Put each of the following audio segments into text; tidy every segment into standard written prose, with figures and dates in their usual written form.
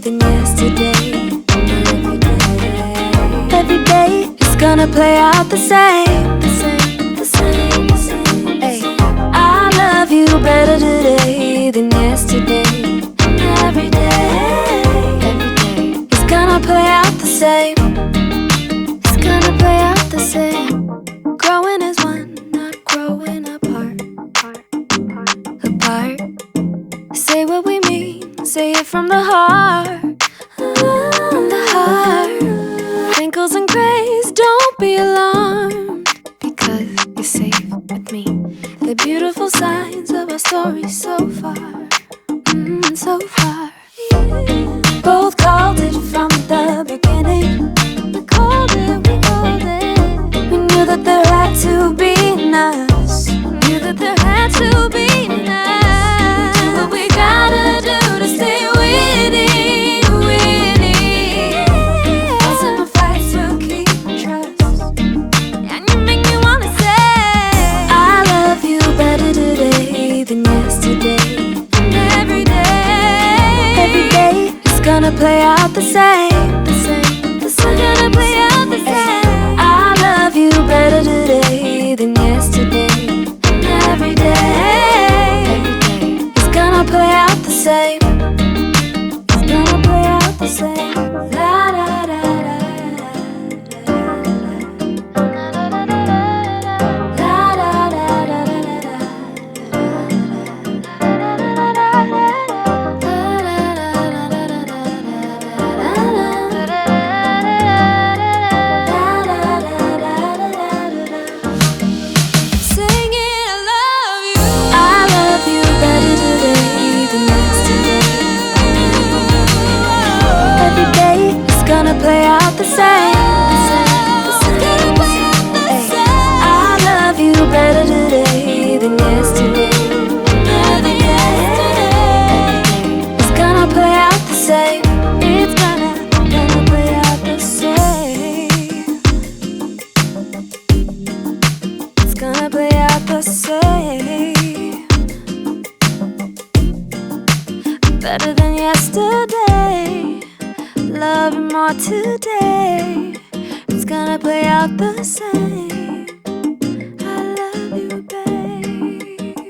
than yesterday. Every day is gonna play out the same. Ay, I love you better today than yesterday. Every day is gonna play out the same. It's gonna play out the same. Growing as one, not growing apart. Say what we mean, say it from the heart. From the heart. Wrinkles and grays, don't be alarmed, because you're safe with me. The beautiful signs of our story so far, so far. Both called it from the beginning. We called it. We knew that there had to be us. Knew that there had to be us. Do what we gotta do to stay winning. Fights and fights will keep trust. And you make me wanna say, I love you better today than yesterday. And every day is gonna play out the same. It's gonna play out the same. I love you better today than yesterday. And every day is gonna play out the same. It's gonna play out the same. La da da da da play out the same. I love you better today than yesterday. It's gonna play out the same. It's gonna play out the same. It's gonna play out the same. Better than yesterday. Love you more today. It's gonna play out the same. I love you, babe.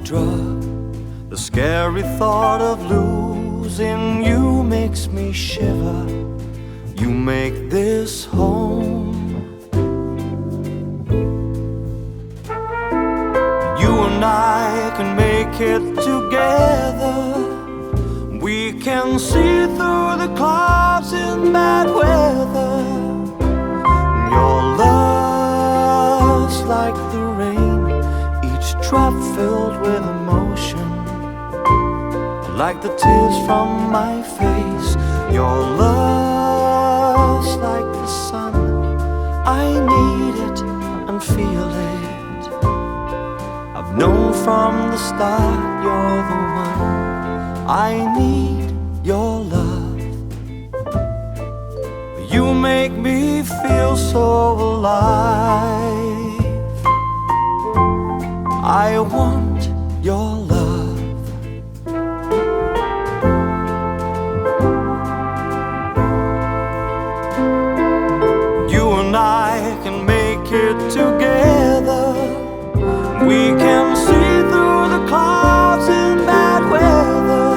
drug. The scary thought of losing you makes me shiver. You make this home. You and I can make it together. We can see through the clouds in bad weather. Your love's like the rain, each drop filled with emotion, like the tears from my face. Your love's like the sun, I need it and feel it. I've known from the start you're the one. I need your love. You make me feel so alive. I want your love. You and I can make it together. We can see through the clouds in bad weather.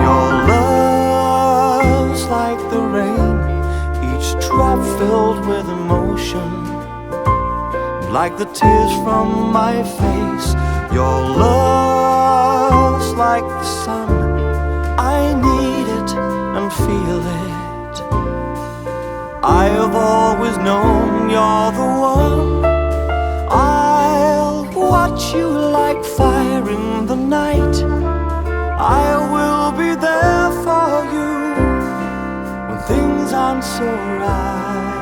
Your love's like the rain, each drop filled with emotion, like the tears from my face. Your love's like the sun, I need it and feel it. I have always known you're the one. I'll watch you like fire in the night. I will be there for you when things aren't so right.